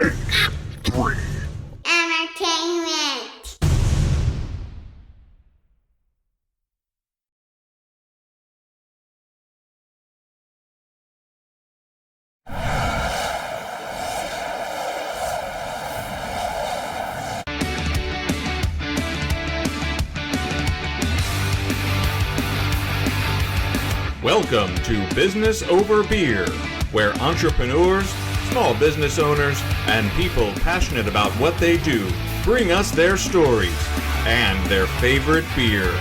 Entertainment. Welcome to Business Over Beer, where entrepreneurs, small business owners, and people passionate about what they do bring us their stories and their favorite beer.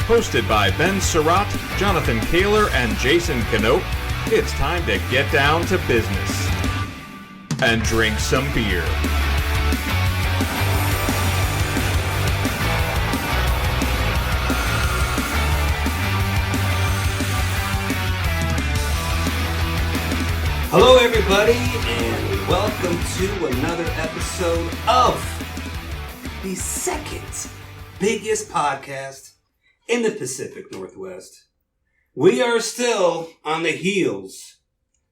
Hosted by Ben Surratt, Jonathan Kaler, and Jason Knope, it's time to get down to business and drink some beer. Hello everybody, and welcome to another episode of the second biggest podcast in the Pacific Northwest. We are still on the heels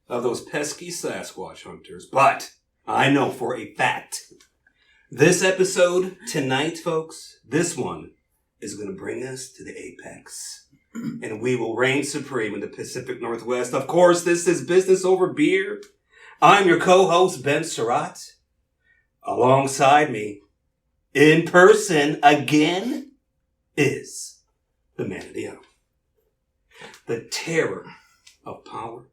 of those pesky Sasquatch hunters, but I know for a fact, this episode tonight, folks, this one is going to bring us to the apex. And we will reign supreme in the Pacific Northwest. Of course, this is Business Over Beer. I'm your co-host, Ben Surratt. Alongside me, in person again, is the man of the hour. The terror of power.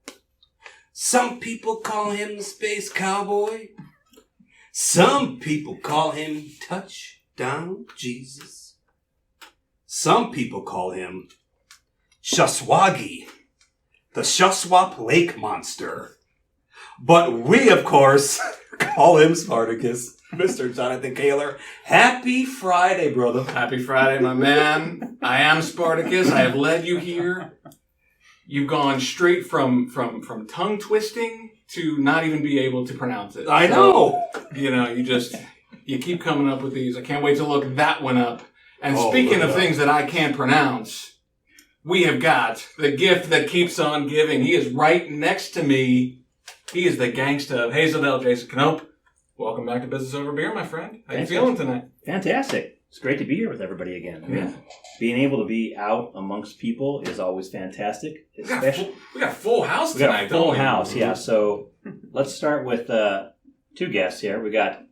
Some people call him the Space Cowboy. Some people call him Touchdown Jesus. Some people call him Shaswagi, the Shaswap Lake Monster. But we, of course, call him Spartacus, Mr. Jonathan Kaler. Happy Friday, brother. Happy Friday, my man. I am Spartacus. I have led you here. You've gone straight from tongue twisting to not even be able to pronounce it. I know. You keep coming up with these. I can't wait to look that one up. And speaking of things that I can't pronounce, we have got the gift that keeps on giving. He is right next to me. He is the gangsta of Hazeldale, Jason Knope. Welcome back to Business Over Beer, my friend. How you feeling tonight? Fantastic. It's great to be here with everybody again. I mean, being able to be out amongst people is always fantastic. We got a full house tonight, We got a full house, yeah. So let's start with two guests here. We got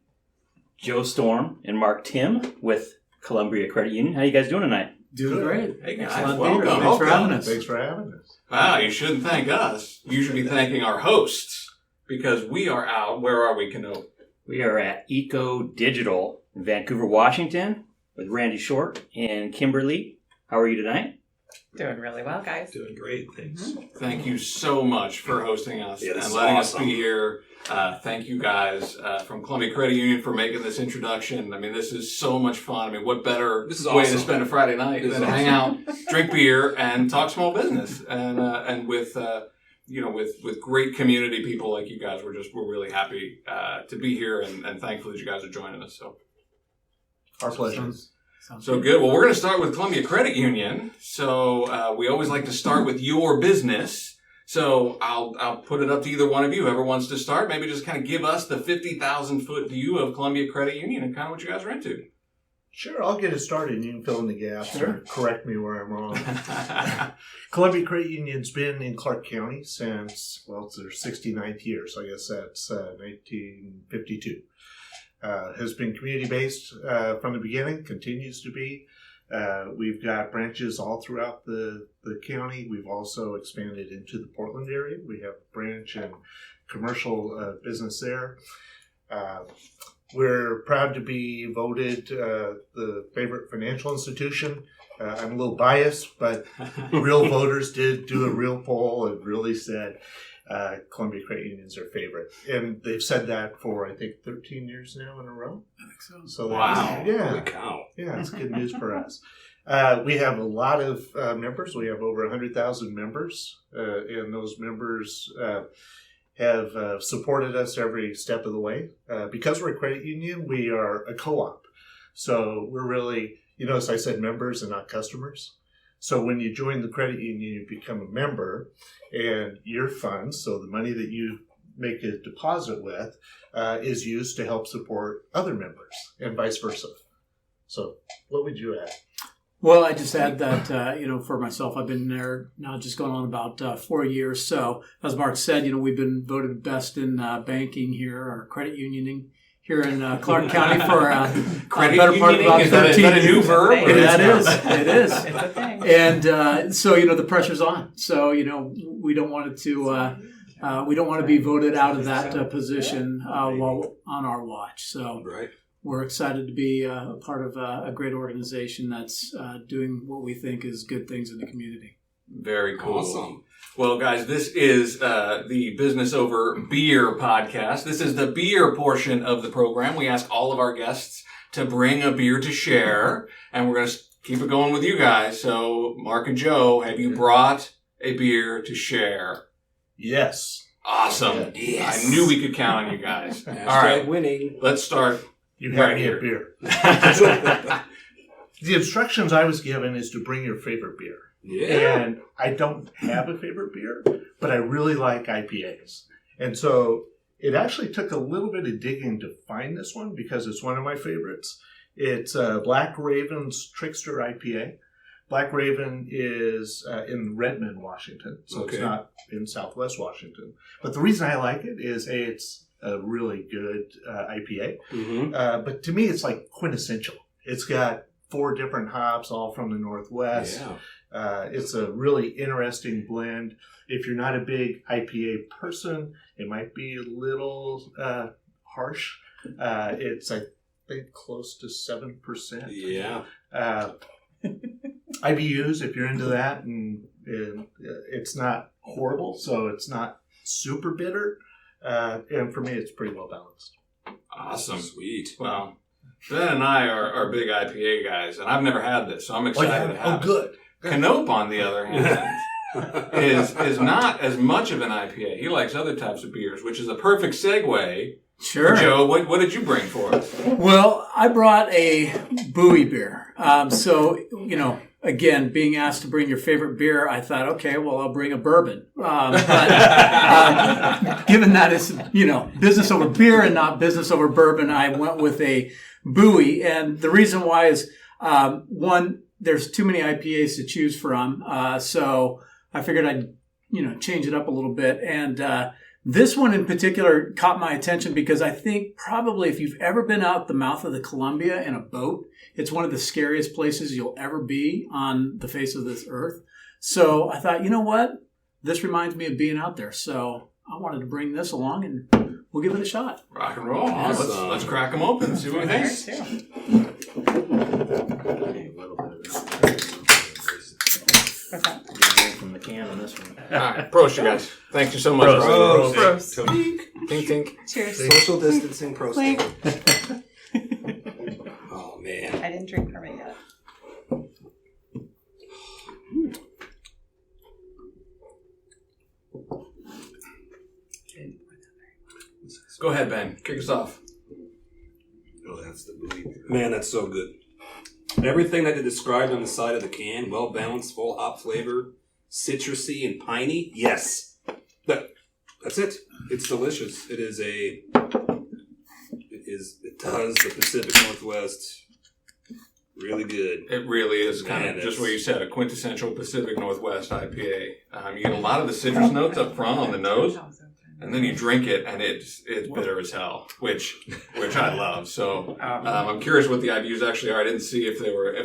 Joe Storm and Marc Timm with Columbia Credit Union. How you guys doing tonight? Doing great. Hey guys, Excellent. welcome. Thanks for having us. Thanks for having us. Wow, you shouldn't thank us. You should be thanking our hosts because we are out. Where are we, Knope? We are at EcoDigital in Vancouver, Washington with Randy Short and Kimberly. How are you tonight? Doing really well, guys. Doing great, thanks. Thank you so much for hosting us Yeah, and letting us be here. Thank you guys from Columbia Credit Union for making this introduction. I mean, this is so much fun. I mean, what better way to spend a Friday night than hang out, drink beer, and talk small business, and with great community people like you guys. We're really happy to be here, and thankful that you guys are joining us. So, Our pleasure. So good. Well, we're going to start with Columbia Credit Union. So we always like to start with your business. So I'll put it up to either one of you. Whoever wants to start, maybe just kind of give us the 50,000-foot view of Columbia Credit Union and kind of what you guys are into. Sure, I'll get it started and you can fill in the gaps or correct me where I'm wrong. Sure. Columbia Credit Union's been in Clark County since, it's their 69th year, so I guess that's 1952. Has been community-based from the beginning, continues to be. We've got branches all throughout the county. We've also expanded into the Portland area. We have a branch and commercial business there. We're proud to be voted the favorite financial institution. I'm a little biased, but real voters did do a real poll and really said Columbia Credit Union is their favorite. And they've said that for, I think, 13 years now in a row. I think So wow. Yeah. Holy cow. Yeah, it's good news for us. We have a lot of members. We have over 100,000 members, and those members have supported us every step of the way. Because we're a credit union, we are a co-op. So we're really, as I said, members and not customers. So when you join the credit union, you become a member, and your funds, so the money that you make a deposit with is used to help support other members and vice versa. So what would you add? Well, I just add that, for myself, I've been there now just going on about 4 years. So as Marc said, we've been voted best in banking here, or credit unioning here in Clark County for Credit better part of about unioning? 13 Is that a new verb? It is. It is. It's a thing. And so, the pressure's on. So, we don't want it to, we don't want to be voted out of that position while on our watch. So Right. we're excited to be a part of a great organization that's doing what we think is good things in the community. Very cool. Awesome. Well, guys, this is the Business Over Beer podcast. This is the beer portion of the program. We ask all of our guests to bring a beer to share, and we're going to keep it going with you guys. So, Marc and Joe, have you brought a beer to share? Yes. Awesome. Yes. I knew we could count on you guys. All right, winning. let's start. You have Right me here. a beer. The instructions I was given is to bring your favorite beer. Yeah. And I don't have a favorite beer, but I really like IPAs. And so it actually took a little bit of digging to find this one because it's one of my favorites. It's Black Raven's Trickster IPA. Black Raven is in Redmond, Washington, so Okay. it's not in Southwest Washington. But the reason I like it is, A, it's a really good IPA. Mm-hmm. But to me, it's like quintessential. It's got 4 different hops, all from the Northwest. Yeah. It's a really interesting blend. If you're not a big IPA person, it might be a little harsh. It's, I think, close to 7%. Yeah. IBUs, if you're into that, and it's not horrible, so it's not super bitter. And for me, it's pretty well balanced. Awesome. Sweet. Well, Ben and I are big IPA guys, and I've never had this, so I'm excited to have it. Good. Canope, on the other hand, is not as much of an IPA. He likes other types of beers, which is a perfect segue. Sure. Joe, what did you bring for us? Well, I brought a Bowie beer. So, again, being asked to bring your favorite beer, I thought, okay, well, I'll bring a bourbon. But given that it's, business over beer and not business over bourbon, I went with a Bowie. And the reason why is, one, there's too many IPAs to choose from. So I figured I'd, change it up a little bit. And this one in particular caught my attention because I think probably if you've ever been out the mouth of the Columbia in a boat, it's one of the scariest places you'll ever be on the face of this earth. So I thought, you know what? This reminds me of being out there. So I wanted to bring this along and we'll give it a shot. Rock and roll. Awesome. Let's crack them open and see what we think. What's that? From the can on this one. All right, prost, you guys. Thank you so much. Prost. Rob. Gross. Tink, tink. Cheers. Social distancing process. Clink. Oh, man. I didn't drink from it yet. Go ahead, Ben. Kick us off. Oh, that's the booty. Man, that's so good. Everything that they described on the side of the can, well balanced, full hop flavor, citrusy and piney. Yes. That's it. It's delicious. It does the Pacific Northwest really good. It really is kind Man, of just that's- what you said, a quintessential Pacific Northwest IPA. You get a lot of the citrus notes up front on the nose, and then you drink it, and it's bitter as hell, which I love. So I'm curious what the IBUs actually are. I didn't see if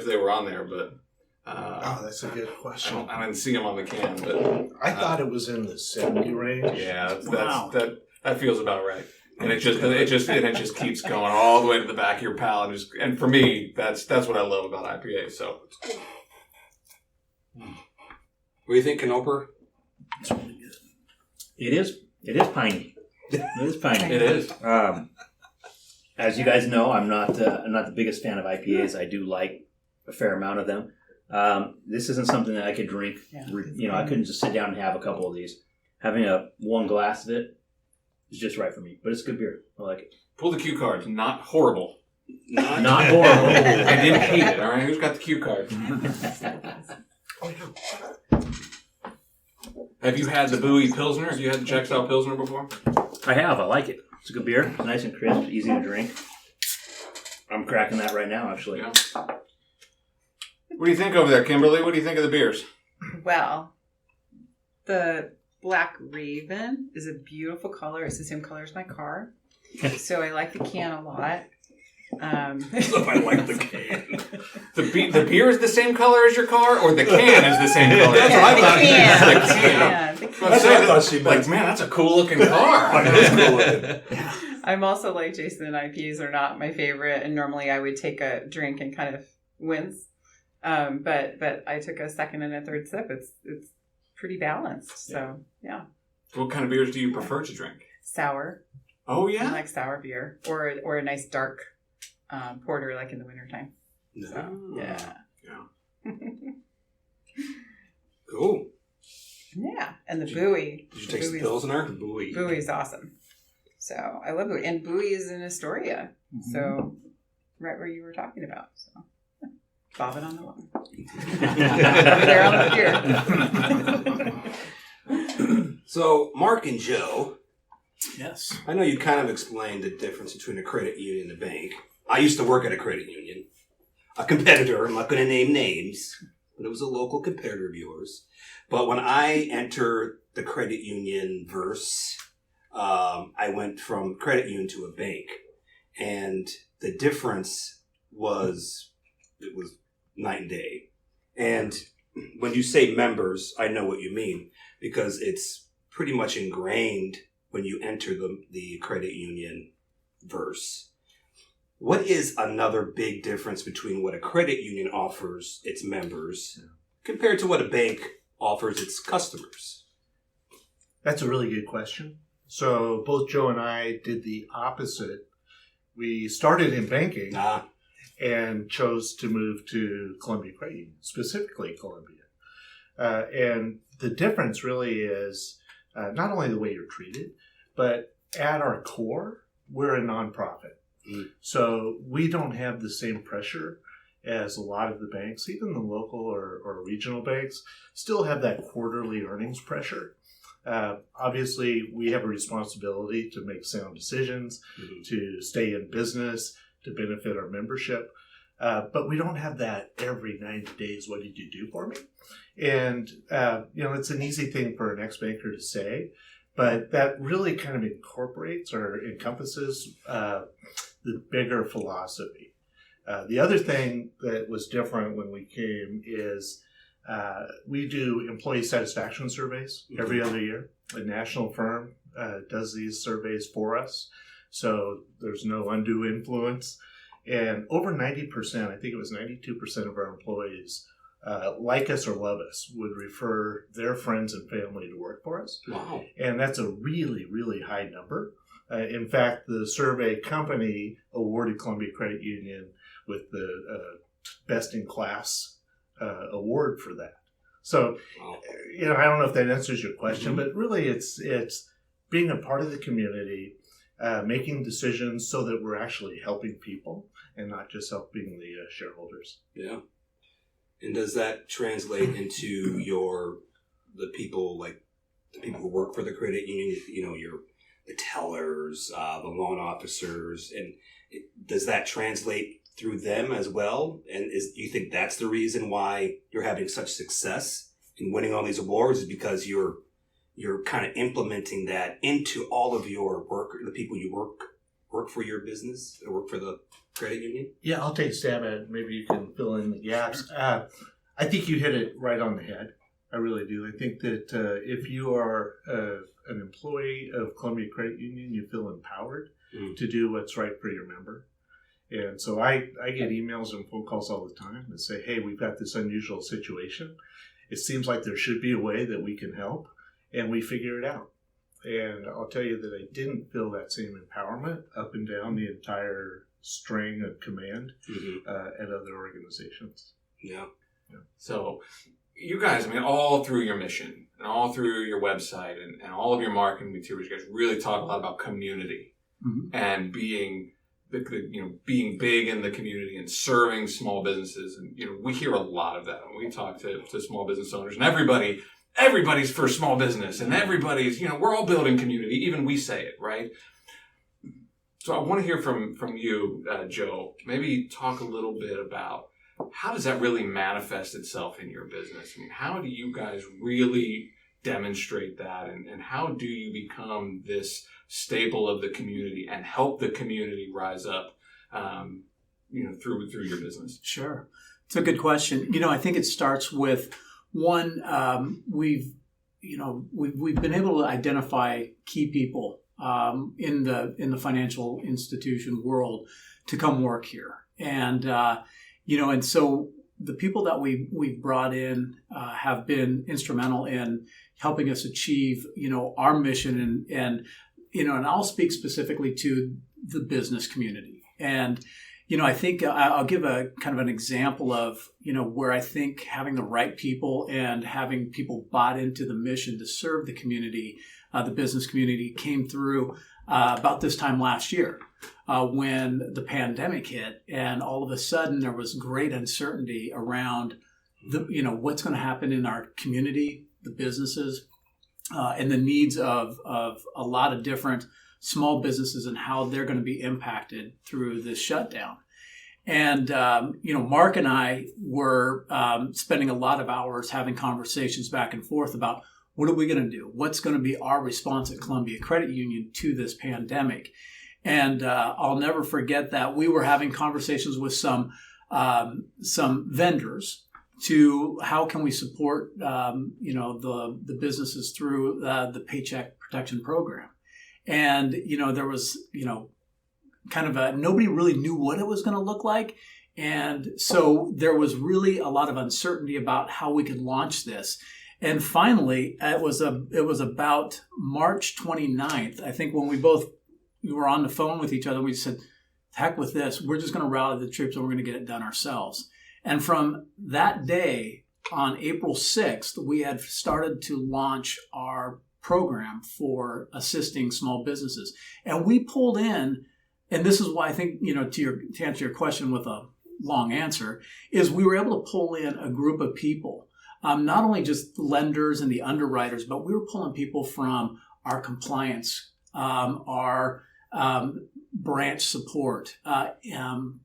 they were on there, but Oh, that's a good question. I didn't see them on the can. But I thought it was in the 70 range. yeah, Wow. that feels about right. And it just keeps going all the way to the back of your palate. And for me, that's what I love about IPA. So What do you think, Canoper? It is piney. It is piney. it is. As you guys know, I'm not the biggest fan of IPAs. I do like a fair amount of them. This isn't something that I could drink. Yeah. I couldn't just sit down and have a couple of these. Having one glass of it is just right for me. But it's good beer. I like it. Pull the cue cards. Not horrible. Not horrible. I didn't hate it. All right, who's got the cue card? Oh, yeah. Have you had the Bowie Pilsner? Have you had the Czech style Pilsner before? I have. I like it. It's a good beer. Nice and crisp, easy to drink. I'm cracking that right now, actually. Yeah. What do you think over there, Kimberly? What do you think of the beers? Well, the Black Raven is a beautiful color. It's the same color as my car. So I like the can a lot. I like the can. The beer is the same color as your car, or the can is the same color? That's what I thought. The can. Yeah, the can. That's what I thought she meant. Like, man, that's a cool looking car. It is cool looking. I'm also like Jason, IPAs are not my favorite, and normally I would take a drink and kind of wince. But I took a second and a third sip. It's pretty balanced. So yeah. What kind of beers do you prefer to drink? Sour. Oh I yeah. like sour beer or a nice dark porter like in the wintertime. No. So, yeah. Cool. Yeah. And the Bowie. Did you take some Pilsner? Bowie. Bowie's awesome. So I love Bowie. And Bowie is in Astoria. Mm-hmm. So right where you were talking about. So bobbing on the water. There on the pier. So, Mark and Joe, Yes. I know you kind of explained the difference between a credit union and a bank. I used to work at a credit union. A competitor, I'm not going to name names, but it was a local competitor of yours. But when I entered the credit union verse, I went from credit union to a bank. And the difference was, it was night and day. And when you say members, I know what you mean, because it's pretty much ingrained when you enter the credit union verse. What is another big difference between what a credit union offers its members compared to what a bank offers its customers? That's a really good question. So both Joe and I did the opposite. We started in banking and chose to move to Columbia Credit Union, specifically Columbia. And the difference really is not only the way you're treated, but at our core, we're a nonprofit. So we don't have the same pressure as a lot of the banks, even the local or regional banks, still have that quarterly earnings pressure. Obviously, we have a responsibility to make sound decisions, to stay in business, to benefit our membership. But we don't have that every 90 days, what did you do for me? And, it's an easy thing for an ex-banker to say, but that really kind of incorporates or encompasses the bigger philosophy. The other thing that was different when we came is we do employee satisfaction surveys every other year. A national firm does these surveys for us, so there's no undue influence. And over 90%, I think it was 92% of our employees, like us or love us, would refer their friends and family to work for us. Wow. And that's a really, really high number. In fact, the survey company awarded Columbia Credit Union with the best-in-class award for that. So, I don't know if that answers your question, but really it's being a part of the community, making decisions so that we're actually helping people and not just helping the shareholders. Yeah. And does that translate into the people who work for the credit union, the tellers, the loan officers, and does that translate through them as well? And do you think that's the reason why you're having such success in winning all these awards, is because you're kind of implementing that into all of your work, the people you work for your business, or work for the credit union? Yeah, I'll take a stab at it. Maybe you can fill in the gaps. I think you hit it right on the head. I really do. I think that if you are an employee of Columbia Credit Union, you feel empowered to do what's right for your member. And so I get emails and phone calls all the time that say, hey, we've got this unusual situation. It seems like there should be a way that we can help, and we figure it out. And I'll tell you that I didn't feel that same empowerment up and down the entire string of command at other organizations. Yeah. So you guys, all through your mission and all through your website and all of your marketing materials, you guys really talk a lot about community and being being big in the community and serving small businesses. And, we hear a lot of that when we talk to small business owners, and everybody everybody's for small business and everybody's, we're all building community. Even we say it, right? So I want to hear from you, Joe. Maybe talk a little bit about how does that really manifest itself in your business? I mean, how do you guys really demonstrate that, and how do you become this staple of the community and help the community rise up, through your business? Sure. It's a good question. I think it starts with one, we've been able to identify key people in the financial institution world to come work here. And, and so the people that we've brought in have been instrumental in helping us achieve, our mission. And I'll speak specifically to the business community. And, I think I'll give a kind of an example of, where I think having the right people and having people bought into the mission to serve the community, the business community, came through about this time last year when the pandemic hit, and all of a sudden there was great uncertainty around what's going to happen in our community, the businesses, and the needs of a lot of different small businesses and how they're going to be impacted through this shutdown. And, Marc and I were spending a lot of hours having conversations back and forth about what are we going to do? What's going to be our response at Columbia Credit Union to this pandemic? And I'll never forget that we were having conversations with some vendors to how can we support, the businesses through the Paycheck Protection Program. And, there was, kind of nobody really knew what it was going to look like. And so there was really a lot of uncertainty about how we could launch this. And finally, it was about March 29th, I think, when we were on the phone with each other, we said, heck with this, we're just going to rally the troops and we're going to get it done ourselves. And from that day, on April 6th, we had started to launch our program for assisting small businesses. And we pulled in, and this is why I think, to answer your question with a long answer, is we were able to pull in a group of people, not only just lenders and the underwriters, but we were pulling people from our compliance, our branch support.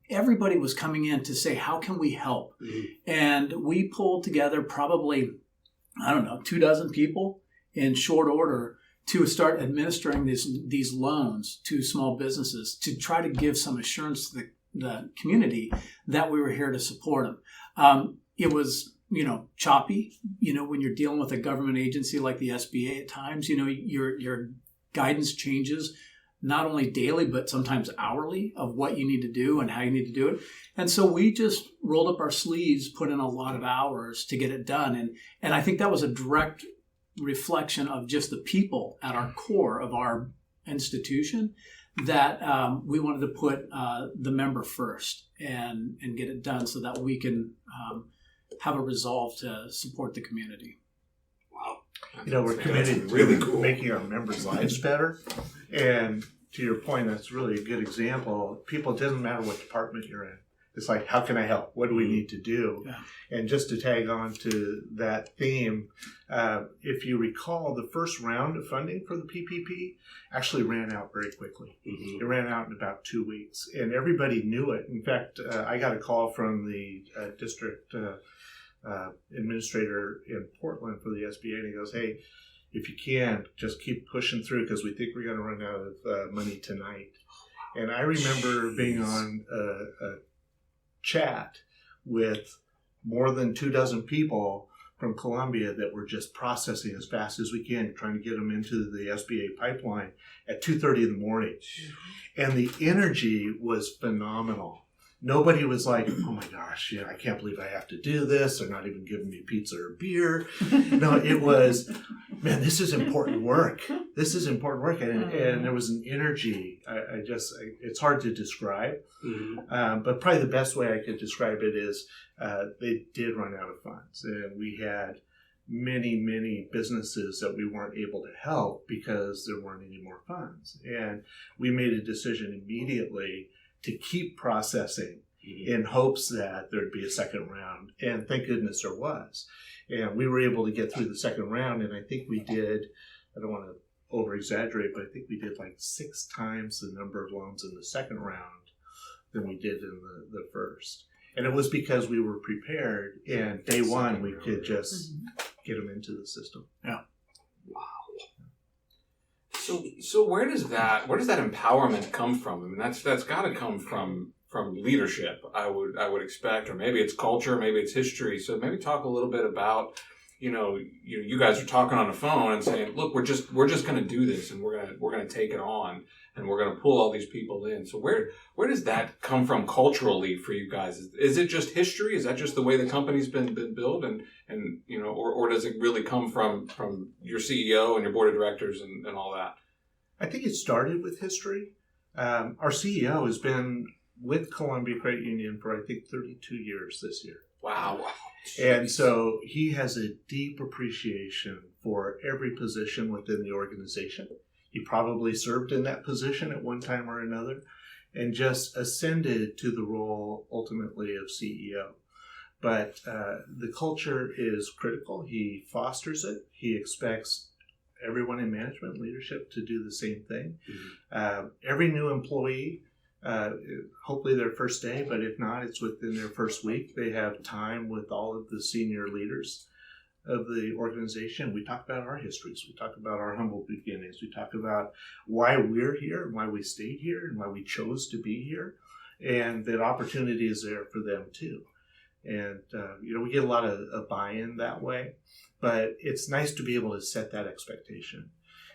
Everybody was coming in to say, how can we help? Mm-hmm. And we pulled together probably, 24 people in short order to start administering these loans to small businesses to try to give some assurance to the community that we were here to support them. It was, choppy, when you're dealing with a government agency like the SBA at times, your guidance changes not only daily, but sometimes hourly of what you need to do and how you need to do it. And so we just rolled up our sleeves, put in a lot of hours to get it done. And I think that was a direct reflection of just the people at our core of our institution that we wanted to put the member first and get it done so that we can have a resolve to support the community. Wow. We're committed to making our members' lives better. And to your point, that's really a good example. People, it doesn't matter what department you're in. It's like, how can I help? What do we need to do? Yeah. And just to tag on to that theme, if you recall, the first round of funding for the PPP actually ran out very quickly. Mm-hmm. It ran out in about 2 weeks, and everybody knew it. In fact, I got a call from the district administrator in Portland for the SBA, and he goes, hey, if you can, just keep pushing through because we think we're going to run out of money tonight. And I remember being on a chat with more than 24 people from Columbia that were just processing as fast as we can, trying to get them into the SBA pipeline at 2:30 in the morning. And the energy was phenomenal. Nobody was like, oh my gosh, I can't believe I have to do this. They're not even giving me pizza or beer. No, it was, man, this is important work. This is important work. And there was an energy. It's hard to describe. Mm-hmm. But probably the best way I could describe it is they did run out of funds. And we had many, many businesses that we weren't able to help because there weren't any more funds. And we made a decision immediately to keep processing in hopes that there'd be a second round. And thank goodness there was. And we were able to get through the second round. And I think we did, I don't want to over exaggerate, but I think we did like 6 times the number of loans in the second round than we did in the first. And it was because we were prepared, and day one we could just get them into the system. Yeah. Wow. So where does that empowerment come from? I mean, that's got to come from leadership, I would expect, or maybe it's culture, maybe it's history. So maybe talk a little bit about, you guys are talking on the phone and saying, look, we're just going to do this, and we're going to take it on, and we're going to pull all these people in. So where does that come from culturally for you guys? Is it just history? Is that just the way the company's been built, and or does it really come from your CEO and your board of directors and all that? I think it started with history. Our CEO has been with Columbia Credit Union for, I think, 32 years this year. Wow. And so he has a deep appreciation for every position within the organization. He probably served in that position at one time or another, and just ascended to the role ultimately of CEO. But the culture is critical. He fosters it. He expects everyone in management leadership to do the same thing. Every new employee, hopefully their first day, but if not, it's within their first week, they have time with all of the senior leaders of the organization. We talk about our histories. We talk about our humble beginnings. We talk about why we're here and why we stayed here and why we chose to be here, and that opportunity is there for them too. And, we get a lot of buy-in that way, but it's nice to be able to set that expectation.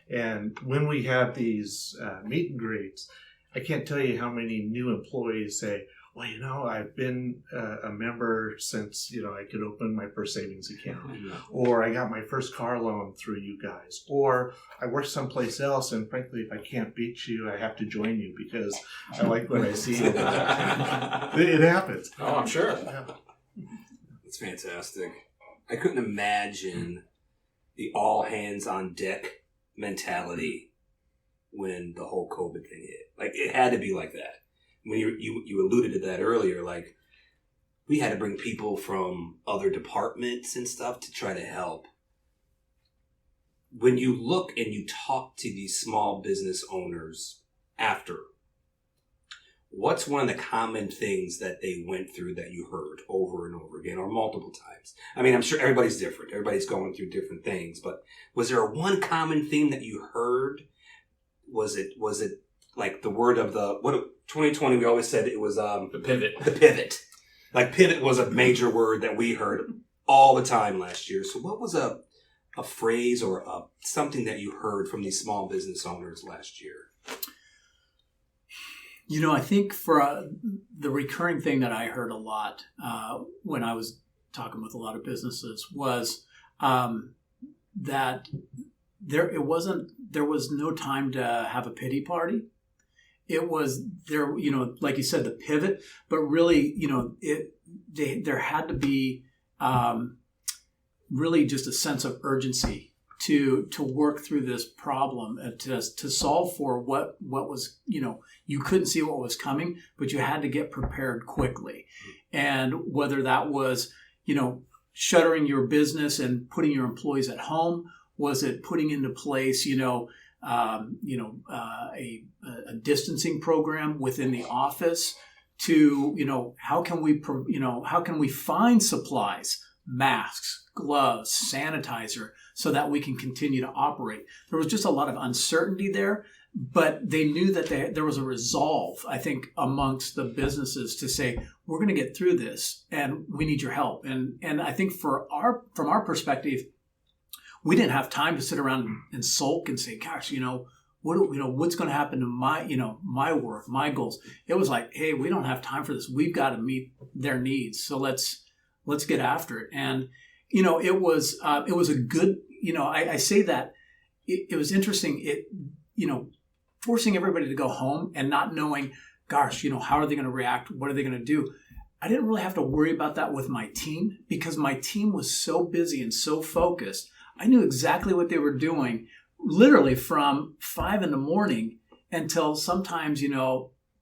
And when we have these meet and greets, I can't tell you how many new employees say, well, I've been a member since, I could open my first savings account, or I got my first car loan through you guys, or I work someplace else, and frankly, if I can't beat you, I have to join you because I like what I see. It happens. Oh, I'm sure. Yeah. It's fantastic. I couldn't imagine the all hands on deck mentality when the whole COVID thing hit. Like, it had to be like that. When you alluded to that earlier, like, we had to bring people from other departments and stuff to try to help. When you look and you talk to these small business owners after, what's one of the common things that they went through that you heard over and over again, or multiple times? I mean, I'm sure everybody's different. Everybody's going through different things, but was there one common theme that you heard? Was it like the word of 2020, we always said it was the pivot. The pivot. Like, pivot was a major word that we heard all the time last year. So what was a phrase or something that you heard from these small business owners last year? I think for the recurring thing that I heard a lot when I was talking with a lot of businesses was that there was no time to have a pity party. It was there, like you said, the pivot, but really, there had to be really just a sense of urgency to work through this problem and to solve for what was, you couldn't see what was coming, but you had to get prepared quickly. And whether that was, shuttering your business and putting your employees at home, was it putting into place, a distancing program within the office to, how can we find supplies, masks, gloves, sanitizer, so that we can continue to operate. There was just a lot of uncertainty there, but they knew that there was a resolve, I think, amongst the businesses to say, we're going to get through this and we need your help. And I think from our perspective, we didn't have time to sit around and sulk and say, gosh, what's going to happen to my work, my goals. It was like, hey, we don't have time for this. We've got to meet their needs. So let's get after it. And, it was a good, I say that it was interesting. Forcing everybody to go home and not knowing, gosh, how are they going to react? What are they going to do? I didn't really have to worry about that with my team because my team was so busy and so focused. I knew exactly what they were doing, literally from 5 a.m. until sometimes,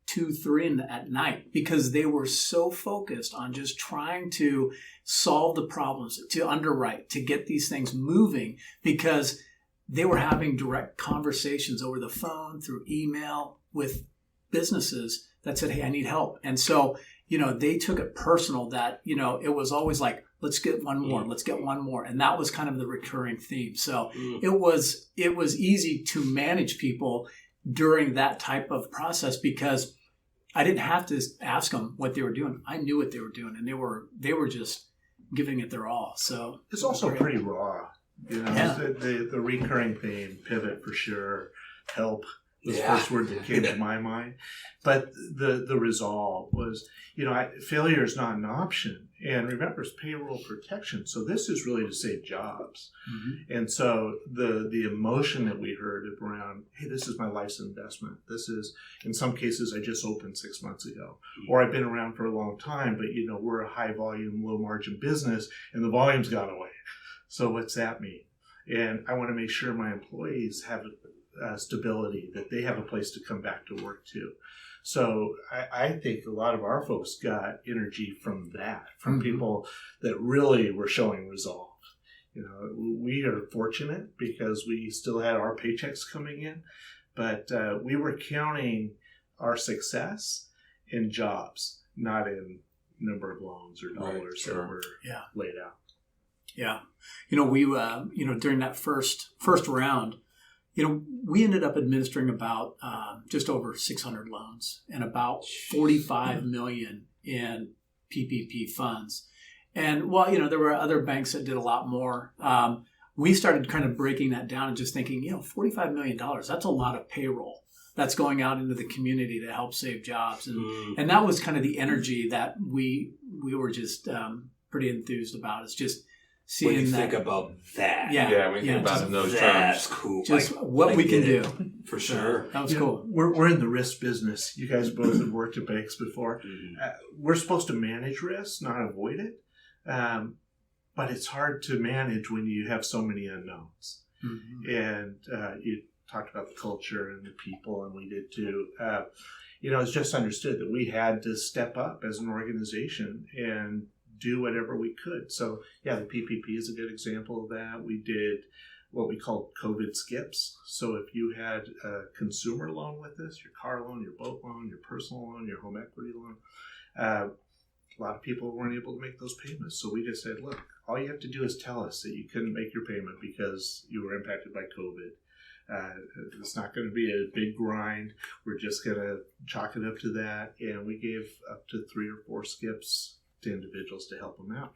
2, 3 at night because they were so focused on just trying to solve the problems, to underwrite, to get these things moving, because they were having direct conversations over the phone, through email with businesses that said, hey, I need help. And so, they took it personal that, it was always like, let's get one more, let's get one more. And that was kind of the recurring theme. So it was easy to manage people during that type of process because I didn't have to ask them what they were doing. I knew what they were doing, and they were just giving it their all. So it's also pretty raw. The recurring theme, pivot for sure, help was the first word that came to my mind. But the resolve was, failure is not an option. And remember, it's payroll protection. So this is really to save jobs. Mm-hmm. And so the emotion that we heard around, hey, this is my life's investment. This is, in some cases, I just opened 6 months ago. Mm-hmm. Or I've been around for a long time, but, we're a high volume, low margin business, and the volume's gone away. So what's that mean? And I want to make sure my employees have stability, that they have a place to come back to work to. So I think a lot of our folks got energy from that, from people that really were showing resolve. We are fortunate because we still had our paychecks coming in, but we were counting our success in jobs, not in number of loans or dollars that were laid out. Yeah. We, during that first round, we ended up administering about just over 600 loans and about 45 million in PPP funds. And while, there were other banks that did a lot more, we started kind of breaking that down and just thinking, $45 million, that's a lot of payroll that's going out into the community to help save jobs. And that was kind of the energy that we were just pretty enthused about. It's just seeing when you that. Think about that. Yeah, when you think about it in those terms. That's cool. Just what we can do. For sure. That was cool. We're in the risk business. You guys both have worked at banks before. We're supposed to manage risk, not avoid it. But it's hard to manage when you have so many unknowns. And you talked about the culture and the people, and we did too. It's just understood that we had to step up as an organization and do whatever we could. So, the PPP is a good example of that. We did what we called COVID skips. So if you had a consumer loan with us, your car loan, your boat loan, your personal loan, your home equity loan, a lot of people weren't able to make those payments. So we just said, look, all you have to do is tell us that you couldn't make your payment because you were impacted by COVID. It's not going to be a big grind. We're just going to chalk it up to that. And we gave up to 3 or 4 skips to individuals to help them out.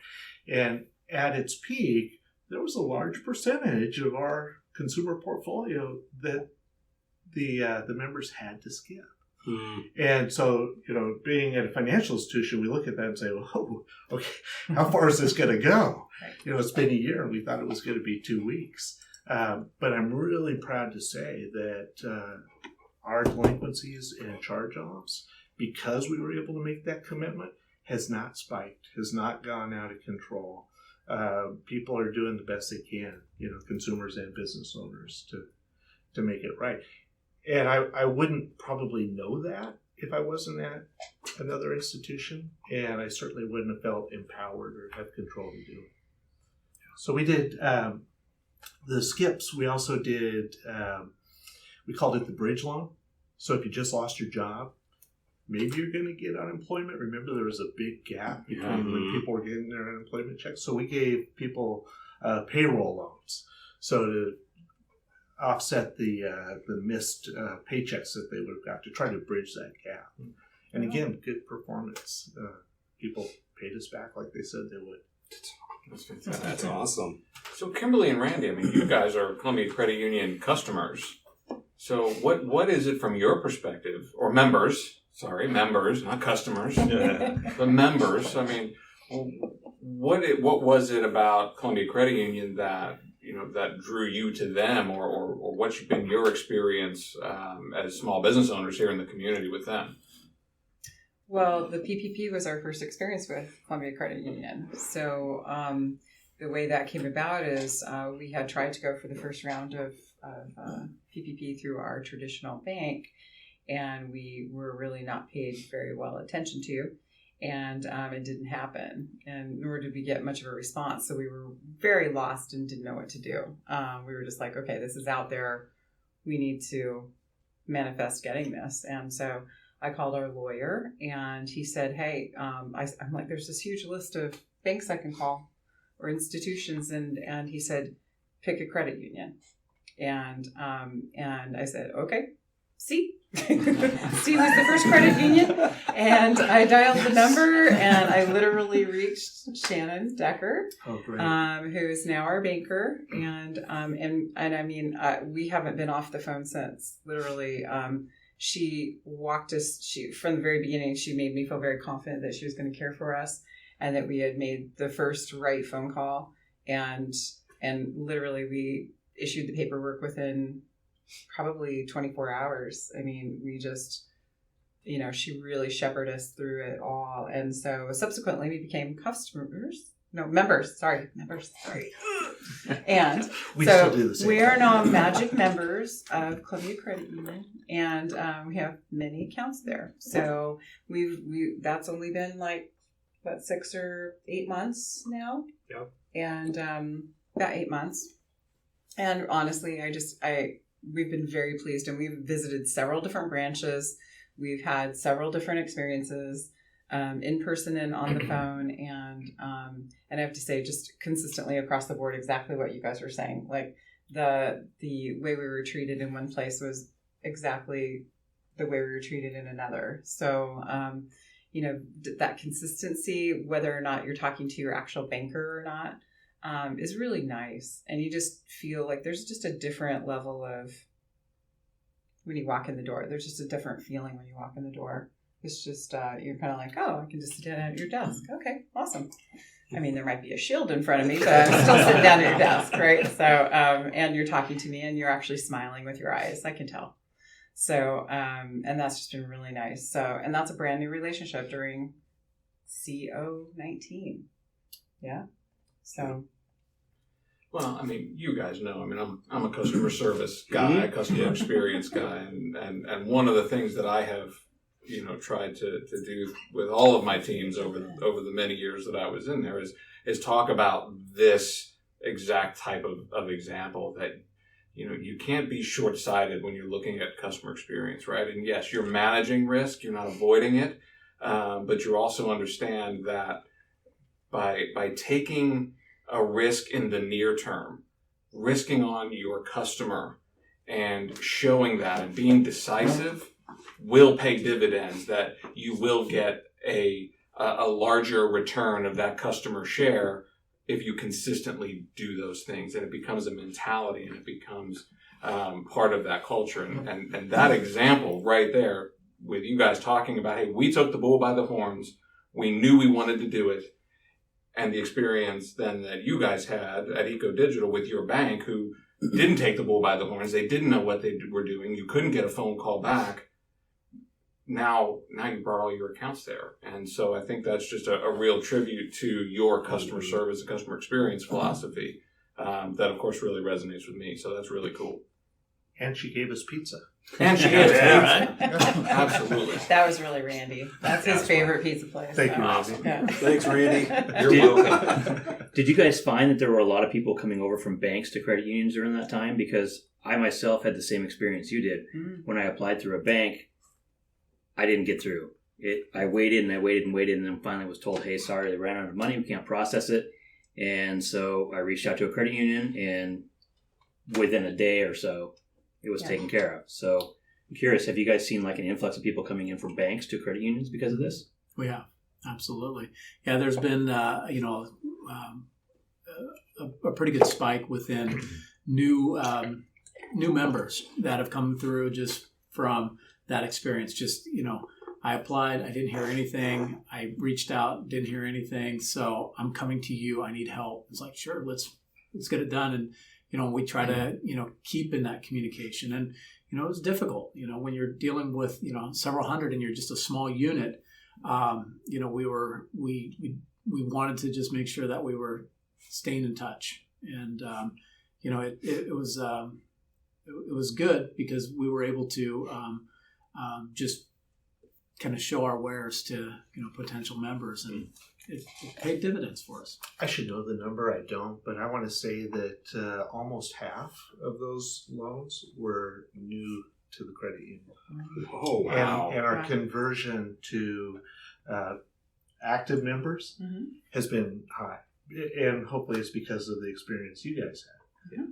And at its peak, there was a large percentage of our consumer portfolio that the members had to skip. And so, being at a financial institution, we look at that and say, well, okay, how far is this going to go? It's been a year and we thought it was going to be 2 weeks. But I'm really proud to say that our delinquencies and charge-offs, because we were able to make that commitment, has not spiked, has not gone out of control. People are doing the best they can, consumers and business owners to make it right. And I wouldn't probably know that if I wasn't at another institution, and I certainly wouldn't have felt empowered or have control to do it. So we did the skips. We also did, we called it the bridge loan. So if you just lost your job, maybe you're going to get unemployment. Remember, there was a big gap between when people were getting their unemployment checks. So we gave people payroll loans, so to offset the missed paychecks that they would have got, to try to bridge that gap. And again, good performance. People paid us back like they said they would. That's fantastic. That's awesome. So Kimberly and Randy, you guys are Columbia Credit Union customers. So what is it from your perspective, or members? Sorry, members, not customers. The members. What was it about Columbia Credit Union that that drew you to them, or what's been your experience as small business owners here in the community with them? Well, the PPP was our first experience with Columbia Credit Union. So the way that came about is we had tried to go for the first round of PPP through our traditional bank. and we were really not paid very well attention to. And it didn't happen, and nor did we get much of a response. So we were very lost and didn't know what to do. We were just like, okay, this is out there. We need to manifest getting this. And so I called our lawyer, and he said, hey, I'm like, there's this huge list of banks I can call or institutions. And he said, pick a credit union. And I said, okay, C. C was the first credit union, and I dialed the number, and I literally reached Shannon Decker, who is now our banker, and I mean, we haven't been off the phone since. Literally, she walked us. From the very beginning, she made me feel very confident that she was going to care for us, and that we had made the first right phone call, and literally we issued the paperwork within probably 24 hours. I mean, we just, she really shepherded us through it all. And so subsequently we became members. And we so still do the same we are thing. now magic members of Columbia Credit Union, and we have many accounts there. So that's only been like, what, 6 or 8 months now? Yep. And about 8 months. And honestly, we've been very pleased, and we've visited several different branches. We've had several different experiences, in person and on the phone. And I have to say, just consistently across the board, exactly what you guys were saying. Like the way we were treated in one place was exactly the way we were treated in another. So, that consistency, whether or not you're talking to your actual banker or not, is really nice. And you just feel like there's just a different level of, when you walk in the door, there's just a different feeling when you walk in the door. It's just, you're kind of like, oh, I can just sit down at your desk. Okay, awesome. I mean, there might be a shield in front of me, but I'm still sitting down at your desk, right? So, and you're talking to me, and you're actually smiling with your eyes. I can tell. So, and that's just been really nice. So, and that's a brand new relationship during CO19. Yeah. So, well, I mean, you guys know. I mean, I'm a customer service guy, customer experience guy, and one of the things that I have, tried to do with all of my teams over the many years that I was in there is talk about this exact type of example that, you can't be short-sighted when you're looking at customer experience, right? And yes, you're managing risk, you're not avoiding it, but you also understand that by taking a risk in the near term, risking on your customer and showing that and being decisive will pay dividends, that you will get a larger return of that customer share if you consistently do those things. And it becomes a mentality, and it becomes part of that culture. And that example right there, with you guys talking about, hey, we took the bull by the horns, we knew we wanted to do it, and the experience then that you guys had at EcoDigital with your bank, who didn't take the bull by the horns, they didn't know what they were doing, you couldn't get a phone call back. Now you brought all your accounts there. And so I think that's just a real tribute to your customer service and customer experience philosophy that, of course, really resonates with me. So that's really cool. And she gave us pizza. And she gave us pizza. Absolutely. that was really Randy. That's his favorite pizza place. Thank you, Awesome. Randy. Yeah. Thanks, Randy. You're welcome. Did you guys find that there were a lot of people coming over from banks to credit unions during that time? Because I myself had the same experience you did. When I applied through a bank, I didn't get through. I waited and I waited and waited, and then finally was told, hey, sorry, they ran out of money, we can't process it. And so I reached out to a credit union, and within a day or so, it was taken care of. So I'm curious, have you guys seen like an influx of people coming in from banks to credit unions because of this? Yeah, absolutely. Yeah, there's been, a pretty good spike within new members that have come through just from that experience. Just, I applied, I didn't hear anything. I reached out, didn't hear anything. So I'm coming to you. I need help. It's like, sure, let's get it done. And, we try to, keep in that communication. And, it was difficult, when you're dealing with, several hundred and you're just a small unit. We wanted to just make sure that we were staying in touch. And, it was good because we were able to, just kind of show our wares to potential members, and it paid dividends for us. I should know the number. I don't, but I want to say that almost half of those loans were new to the credit union. Oh, wow. And our conversion to active members has been high. And hopefully it's because of the experience you guys had. Yeah.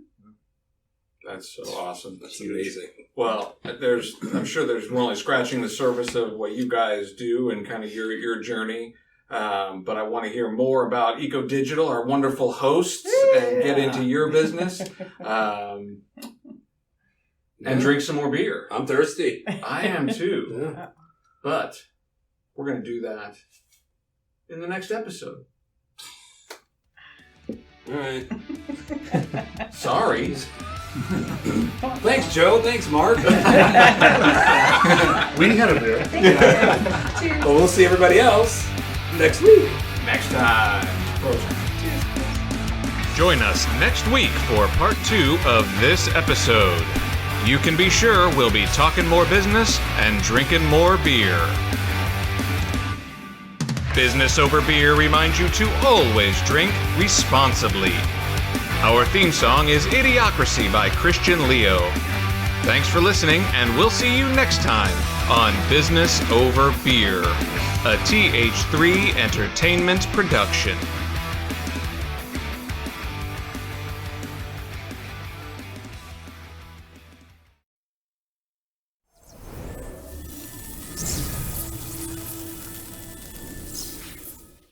That's so awesome. That's amazing. Well, I'm sure we're only scratching the surface of what you guys do and kind of your journey. But I want to hear more about EcoDigital, our wonderful hosts, and get into your business. And drink some more beer. I'm thirsty. I am too. Yeah. But we're going to do that in the next episode. All right. Sorry. Thanks, Joe. Thanks, Marc. We had a beer. Cheers. Well, we'll see everybody else next week. Next time. Join us next week for part 2 of this episode. You can be sure we'll be talking more business and drinking more beer. Business Over Beer reminds you to always drink responsibly. Our theme song is Idiocracy by Christian Leo. Thanks for listening, and we'll see you next time on Business Over Beer, a TH3 Entertainment production.